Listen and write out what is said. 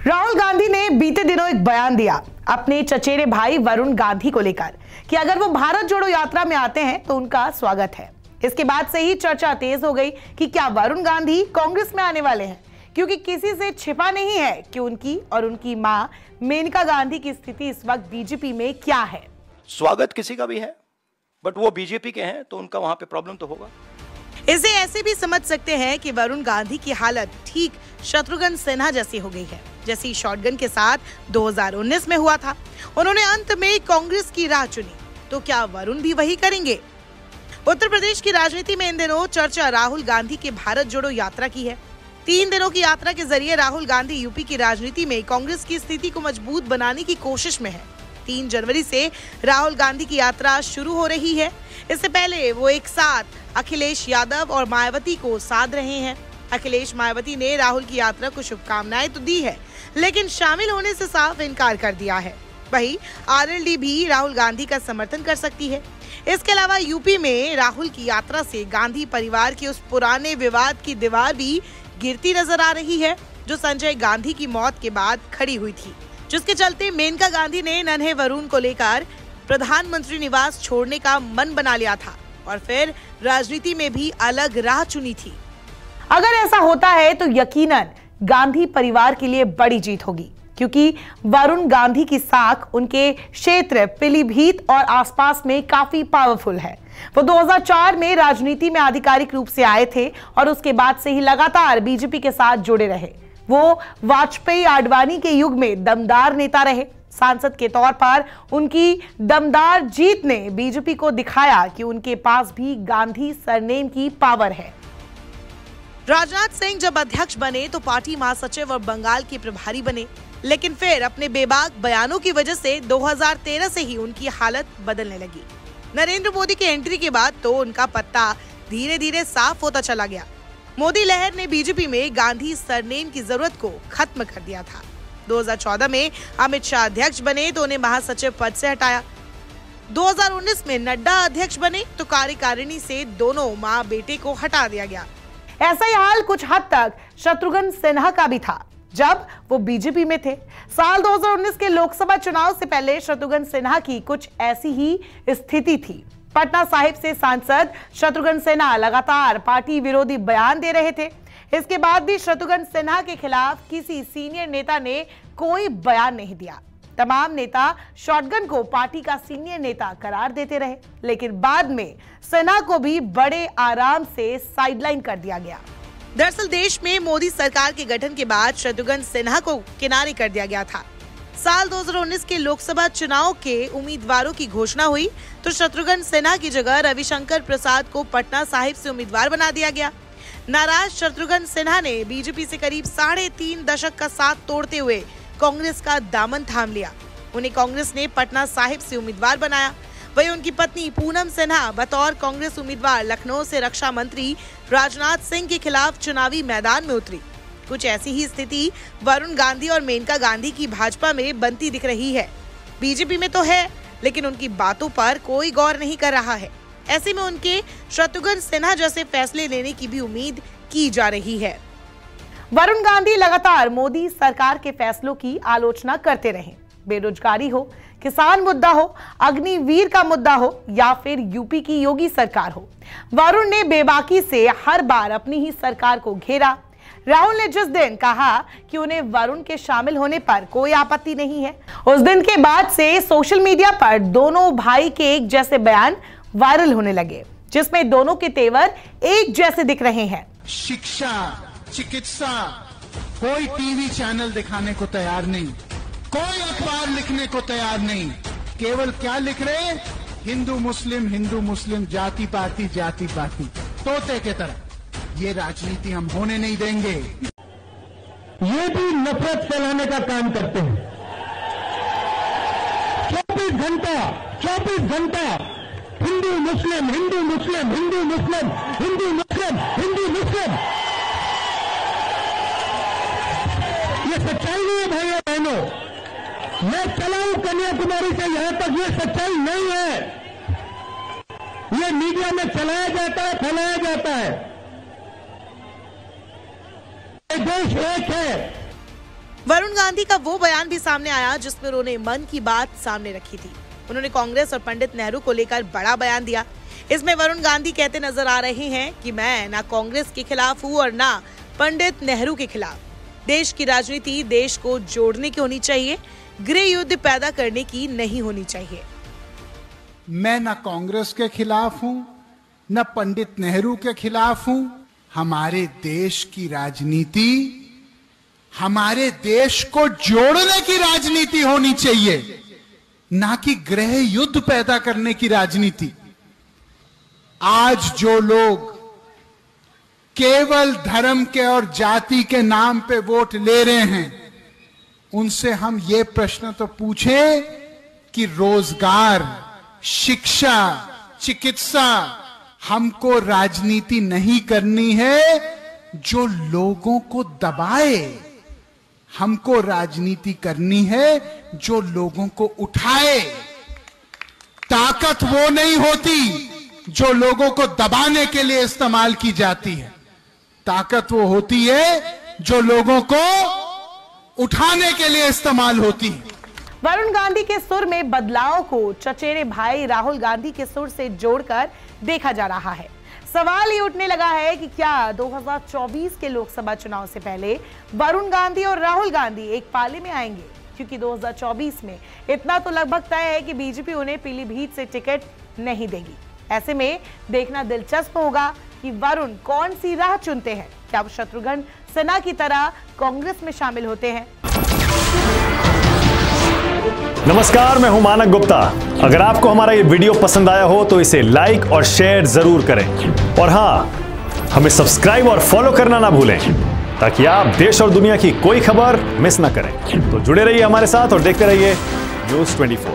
राहुल गांधी ने बीते दिनों एक बयान दिया अपने चचेरे भाई वरुण गांधी को लेकर कि अगर वो भारत जोड़ो यात्रा में आते हैं तो उनका स्वागत है। इसके बाद से ही चर्चा तेज हो गई कि क्या वरुण गांधी कांग्रेस में आने वाले हैं, क्योंकि किसी से छिपा नहीं है कि उनकी और उनकी मां मेनका गांधी की स्थिति इस वक्त बीजेपी में क्या है। स्वागत किसी का भी है, बट वो बीजेपी के हैं तो उनका वहां पे प्रॉब्लम तो होगा। इसे ऐसे भी समझ सकते हैं कि वरुण गांधी की हालत ठीक शत्रुघ्न सिन्हा जैसी हो गई है, जैसी शॉटगन के साथ 2019 में हुआ था। उन्होंने अंत में कांग्रेस की राह चुनी, तो क्या वरुण भी वही करेंगे? उत्तर प्रदेश की राजनीति में इन दिनों चर्चा राहुल गांधी के भारत जोड़ो यात्रा की है। 3 दिनों की यात्रा के जरिए राहुल गांधी यूपी की राजनीति में कांग्रेस की स्थिति को मजबूत बनाने की कोशिश में है। 3 जनवरी से राहुल गांधी की यात्रा शुरू हो रही है। इससे पहले वो एक साथ अखिलेश यादव और मायावती को साध रहे हैं। अखिलेश मायावती ने राहुल की यात्रा को शुभकामनाएं तो दी है, लेकिन शामिल होने से साफ इनकार कर दिया है। वहीं आरएलडी भी राहुल गांधी का समर्थन कर सकती है। इसके अलावा यूपी में राहुल की यात्रा से गांधी परिवार के उस पुराने विवाद की दीवार भी गिरती नजर आ रही है, जो संजय गांधी की मौत के बाद खड़ी हुई थी, जिसके चलते मेनका गांधी ने नन्हे वरुण को लेकर प्रधानमंत्री निवास छोड़ने का मन बना लिया था और फिर राजनीति में भी अलग राह चुनी थी। अगर ऐसा होता है तो यकीनन गांधी परिवार के लिए बड़ी जीत होगी, क्योंकि वरुण गांधी की साख उनके क्षेत्र पीलीभीत और आसपास में काफी पावरफुल है। वो 2004 में राजनीति में आधिकारिक रूप से आए थे और उसके बाद से ही लगातार बीजेपी के साथ जुड़े रहे। वो वाजपेयी आडवाणी के युग में दमदार नेता रहे। सांसद के तौर पर उनकी दमदार जीत ने बीजेपी को दिखाया कि उनके पास भी गांधी सरनेम की पावर है। राजनाथ सिंह जब अध्यक्ष बने तो पार्टी महासचिव और बंगाल के प्रभारी बने, लेकिन फिर अपने बेबाक बयानों की वजह से 2013 से ही उनकी हालत बदलने लगी। नरेंद्र मोदी के एंट्री के बाद तो उनका पत्ता धीरे धीरे साफ होता चला गया। मोदी लहर ने बीजेपी में गांधी सरनेम की जरूरत को खत्म कर दिया था। 2014 में अमित शाह अध्यक्ष बने तो उन्हें महासचिव पद से हटाया। 2019 में नड्डा अध्यक्ष बने तो कार्यकारिणी से दोनों मां बेटे को हटा दिया गया। ऐसा ही हाल कुछ हद तक शत्रुघ्न सिन्हा का भी था जब वो बीजेपी में थे। साल 2019 के लोकसभा चुनाव से पहले शत्रुघ्न सिन्हा की कुछ ऐसी ही स्थिति थी। पटना साहिब से सांसद शत्रुघ्न सिन्हा लगातार पार्टी विरोधी बयान दे रहे थे। इसके बाद भी शत्रुघ्न सिन्हा के खिलाफ किसी सीनियर नेता ने कोई बयान नहीं दिया। तमाम नेता शॉटगन को पार्टी का सीनियर नेता करार देते रहे, लेकिन बाद में सिन्हा को भी बड़े आराम से साइडलाइन कर दिया गया। दरअसल देश में मोदी सरकार के गठन के बाद शत्रुघ्न सिन्हा को किनारे कर दिया गया था। साल 2019 के लोकसभा चुनाव के उम्मीदवारों की घोषणा हुई तो शत्रुघ्न सिन्हा की जगह रविशंकर प्रसाद को पटना साहिब से उम्मीदवार बना दिया गया। नाराज शत्रुघ्न सिन्हा ने बीजेपी से करीब 3.5 दशक का साथ तोड़ते हुए कांग्रेस का दामन थाम लिया। उन्हें कांग्रेस ने पटना साहिब से उम्मीदवार बनाया। वहीं उनकी पत्नी पूनम सिन्हा बतौर कांग्रेस उम्मीदवार लखनऊ से रक्षा मंत्री राजनाथ सिंह के खिलाफ चुनावी मैदान में उतरी। कुछ ऐसी ही स्थिति वरुण गांधी और मेनका गांधी की भाजपा में बनती दिख रही है। बीजेपी में तो है, लेकिन उनकी बातों पर कोई गौर नहीं कर रहा है। ऐसे में उनके शत्रुघ्न सिन्हा जैसे फैसले लेने की भी उम्मीद की जा रही है। वरुण गांधी लगातार मोदी सरकार के फैसलों की आलोचना करते रहे। बेरोजगारी हो, किसान मुद्दा हो, अग्निवीर का मुद्दा हो या फिर यूपी की योगी सरकार हो, वरुण ने बेबाकी से हर बार अपनी ही सरकार को घेरा। राहुल ने जिस दिन कहा कि उन्हें वरुण के शामिल होने पर कोई आपत्ति नहीं है, उस दिन के बाद से सोशल मीडिया पर दोनों भाई के एक जैसे बयान वायरल होने लगे, जिसमें दोनों के तेवर एक जैसे दिख रहे हैं। शिक्षा, चिकित्सा, कोई टीवी चैनल दिखाने को तैयार नहीं, कोई अखबार लिखने को तैयार नहीं। केवल क्या लिख रहे? हिंदू मुस्लिम, जाति पाति, तोते के तरह। ये राजनीति हम होने नहीं देंगे। ये भी नफरत फैलाने का काम करते हैं। 24 घंटा हिंदू मुस्लिम। ये सच्चाई नहीं है भाइयों बहनों। मैं चला हूं कन्याकुमारी से यहां तक, ये सच्चाई नहीं है। ये मीडिया में चलाया जाता है, फैलाया जाता है। देश एक है, वरुण गांधी का वो बयान भी सामने आया जिसमें उन्होंने मन की बात सामने रखी थी। उन्होंने कांग्रेस और पंडित नेहरू को लेकर बड़ा बयान दिया। इसमें वरुण गांधी कहते नजर आ रहे हैं कि मैं ना कांग्रेस के खिलाफ हूँ और ना पंडित नेहरू के खिलाफ। देश की राजनीति देश को जोड़ने की होनी चाहिए, गृह युद्ध पैदा करने की नहीं होनी चाहिए। मैं न कांग्रेस के खिलाफ हूं, न पंडित नेहरू के खिलाफ हूं। हमारे देश की राजनीति हमारे देश को जोड़ने की राजनीति होनी चाहिए, ना कि गृह युद्ध पैदा करने की राजनीति। आज जो लोग केवल धर्म के और जाति के नाम पे वोट ले रहे हैं, उनसे हम ये प्रश्न तो पूछें कि रोजगार, शिक्षा, चिकित्सा, हमको राजनीति नहीं करनी है जो लोगों को दबाए। हमको राजनीति करनी है जो लोगों को उठाए। ताकत वो नहीं होती जो लोगों को दबाने के लिए इस्तेमाल की जाती है। ताकत वो होती है जो लोगों को उठाने के लिए इस्तेमाल होती है। वरुण गांधी के सुर में बदलाव को चचेरे भाई राहुल गांधी के सुर से जोड़कर देखा जा रहा है। सवाल ये उठने लगा है कि क्या 2024 के लोकसभा चुनाव से पहले वरुण गांधी और राहुल गांधी एक पाले में आएंगे, क्योंकि 2024 में इतना तो लगभग तय है कि बीजेपी उन्हें पीलीभीत से टिकट नहीं देगी। ऐसे में देखना दिलचस्प होगा कि वरुण कौन सी राह चुनते हैं। क्या वो शत्रुघ्न सिन्हा की तरह कांग्रेस में शामिल होते हैं? नमस्कार, मैं हूं मानक गुप्ता। अगर आपको हमारा ये वीडियो पसंद आया हो तो इसे लाइक और शेयर जरूर करें, और हां, हमें सब्सक्राइब और फॉलो करना ना भूलें ताकि आप देश और दुनिया की कोई खबर मिस ना करें। तो जुड़े रहिए हमारे साथ और देखते रहिए News 24।